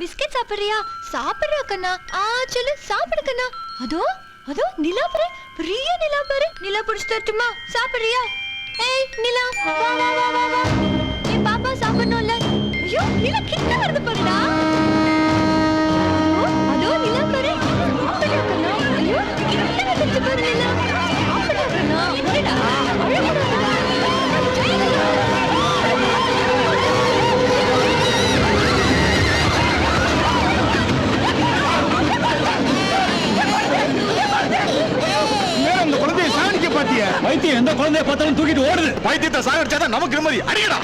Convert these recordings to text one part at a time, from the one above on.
Biscuit சாப்பிடுறியா? சாப்பிடுறா கண்ணா. சொல்லு, சாப்பிடு கண்ணா. அதோ அதோ நிலா பாரு, பெரிய நிலா பாரு. நிலா புடிச்சு தரட்டுமா? சாப்பிடுறியா? ஏய் நிலா, வா வா வா வா வா. ஏய் பாப்பா சாப்பிடணும்ல. ஐயோ நிலா கிட்ட வருது பாருடா. அதோ நிலா பாரு, சாப்பிடுறா கண்ணா. ஐயோ கிட்ட வந்துச்சு பாரு நிலா. சாப்பிடுறா கண்ணா. என்னடா அழகுடா. வைத்தியம் எந்த குழந்தைய பார்த்தாலும் தூக்கிட்டு ஓடுது. வைத்தியத்தை சாகடிச்சாதான் நமக்கு நிம்மதி. அடிக்கடா.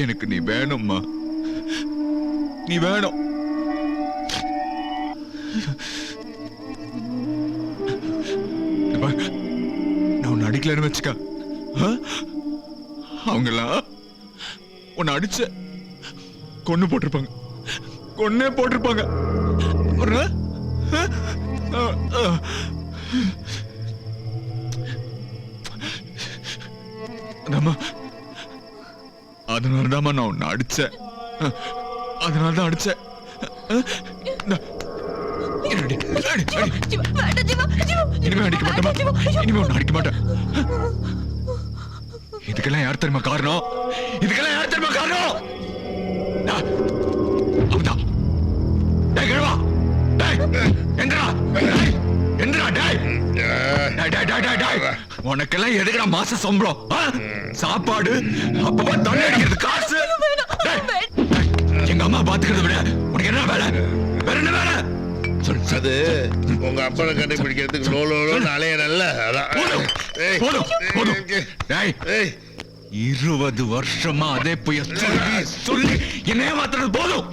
எனக்கு நீ வேணும்மா, நீ வேணும். நான் அடிக்கலன்னு வச்சுக்க, அவங்கெல்லாம் உன்னை அடிச்ச கொன்னு போட்டிருப்பாங்க, கொன்னே போட்டிருப்பாங்க. அதனாலதாம்மா நான் உன்னை அடிச்சேன், அதனாலதான் அடிச்சேன். இனிமே அடிக்க மாட்டேமா, இனிமே ஒண்ணு அடிக்க மாட்டேன். இதுக்கெல்லாம் யார் தெரியுமா காரணம்? இதுக்கெல்லாம் யார் தெரியுமா காரணம்? அவன்தான். டேய் கிழவா, டேய் எங்கடா, எங்கடா டேய், உனக்கெல்லாம் எதுக்குடா மாச சம்பளம்? சாப்பாடு, அப்பப்பா தண்ணி அடிக்கிறது, காசு. எங்க அம்மா பாத்துக்கிறத விட உனக்கு என்ன வேலை? வேற என்ன வேலை? அது உங்க அப்பனை கண்டுபிடிக்கிறதுக்கு லோலோன்னு அலையறல்ல. அதான் 20 வருஷமா அதே போய் சொல்லி என்ன மாத்துறது போதும்.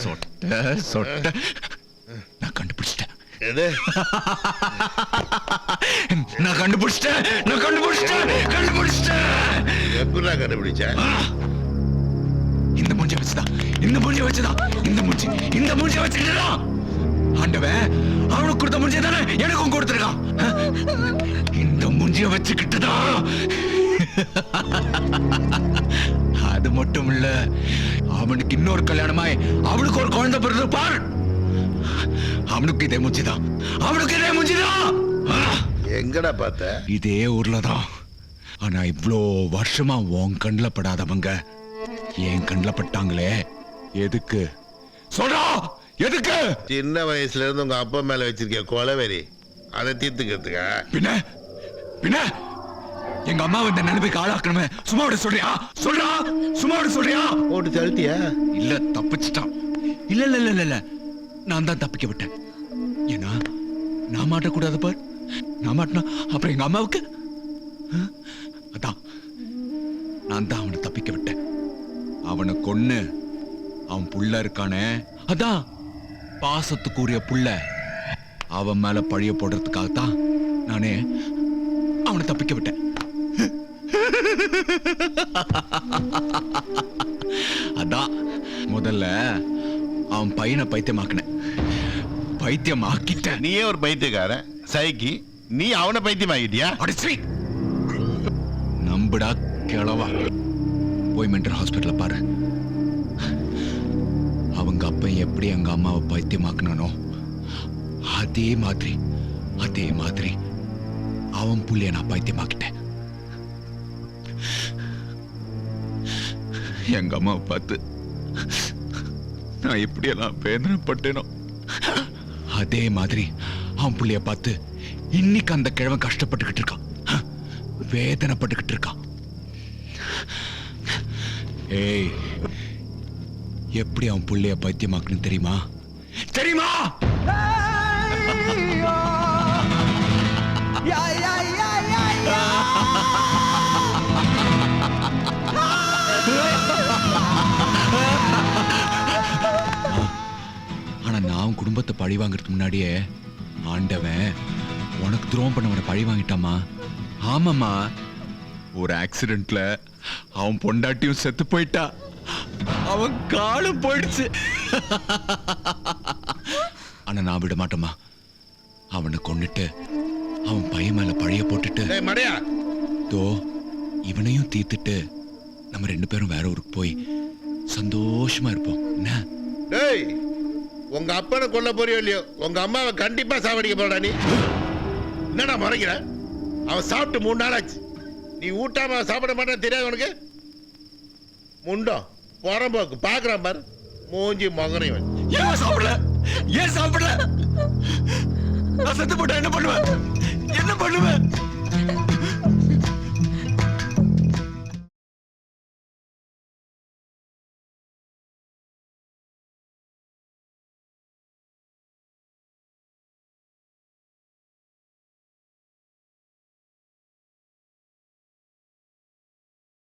சொட்ட சொட்ட நான் கண்டுபிடிச்சிட்டேன். நான் கண்டுபிடிச்சிட்டேன். எப்படி கண்டுபிடிச்ச? இந்த மூஞ்சி வச்சுதான், இந்த மூஞ்சி வச்சுக்கிட்டுதான் ஆண்டவன் அவனுக்கு கொடுத்த மூஞ்சியை தானே எனக்கும் கொடுத்துருக்கான். இந்த மூஞ்சியை வச்சுக்கிட்டுதான். அது மட்டும் இல்ல, அவனுக்கு இன்னொரு கல்யாணமாய் அவனுக்கு ஒரு குழந்தை பிறகு பார். அவனுக்கு இதே மூஞ்சிதான், எங்கடா பார்த்த? இதே ஊர்லதான். ஆனா இவ்வளோ வருஷமா உன் கண்ணுல படாதவங்க என் கண்ணுல பட்டாங்களே. எதுக்கு சொல்றா? எதுக்கு? சின்ன வயசுல இருந்து உங்க அப்பா மேல வச்சிருக்க கொலவெறி, அதை தீர்த்துக்கிறதுக்கா? பின்ன எங்க அம்மாவை இந்த நினைப்புக்கு ஆளாக்கணுமே. சும்மா விட சொல்றியா? சும்மா விட சொல்றியா? போட்டு தள்ளிட்டியா? இல்ல தப்பிச்சிட்டான். இல்ல நான் தான் தப்பிக்க விட்டேன். ஏன்னா நான் மாட்டக்கூடாது பார். நான் மாட்டினா அப்புறம் எங்க அம்மாவுக்கு. அதான் நான் தான் அவனை தப்பிக்க விட்டேன். அவனை கொன்னு அவன் புள்ள இருக்கானே, அதான் பாசத்துக்குரிய புள்ள, அவன் மேல பழிய போடுறதுக்காகத்தான் நானே அவனை தப்பிக்க விட்டேன். அதான் முதல்ல அவன் பையனை பைத்தியமாக்கினேன். பைத்தியமாக்கிட்ட. நீயே ஒரு பைத்தியக்காரன் சைக்கி, நீ அவனை பைத்தியமாக்கிட்டியா? அடிச்சி நம்புடா கிழவா. போய் மென்டல் ஹாஸ்பிட்டல பாரு. அவங்க அப்ப எப்படி எங்க அம்மாவை பைத்தியமாக்குனானோ அதே மாதிரி அவன் புள்ளைய நான் பைத்தியமாக்கிட்டேன். எங்க அம்மாவை பார்த்து நான் எப்படியெல்லாம் வேதனைப்பட்டேனோ அதே மாதிரி அவன் புள்ளைய பார்த்து இன்னைக்கு அந்த கிழவன் கஷ்டப்பட்டுக்கிட்டு இருக்கான், வேதனைப்பட்டுக்கிட்டு இருக்கான். ஏய், எப்படி அவன் புள்ளைய பைத்தியமாக்கணும் தெரியுமா? ஆனா நான் குடும்பத்தை பழி வாங்குறதுக்கு முன்னாடியே ஆண்டவன் உனக்கு துரோகம் பண்ணவனை பழி வாங்கிட்டாமா. ஆமாமா, ஒரு ஆக்சிடென்ட்ல அவன் பொண்டாட்டியும் செத்து போயிட்டா. அவன் காலம் போயிடுச்சு. ஆனா நான் விட மாட்டேமா. அவனை கொன்னுட்டு அவன் பையன் மேல பழைய போட்டுட்டு டேய் மடையா, தோ இவனையும் தீத்துட்டு நம்ம 2 பேரும் வேற ஊருக்கு போய் சந்தோஷமா இருப்போம். என்ன? டேய் உங்க அப்பனை கொல்ல போறியோ இல்லையோ, உங்க அம்மாவை கண்டிப்பா சாவடிக்க போறடா நீ. என்னடா முறைக்கிற? அவன் சாப்பிட்டு 3 நாள் ஆச்சு. நீ ஊட்டாம அவன் சாப்பிட மாட்டான்னு தெரியாது உனக்கு? முண்டம் புறம்போக்கு பாக்குறான் பாரு, மூஞ்சி மகனைவன். ஏன் சாப்பிடல? ஏன் சாப்பிடல? நான் செத்து போட்டா என்ன பண்ணுவேன்? என்ன பண்ணுவேன்?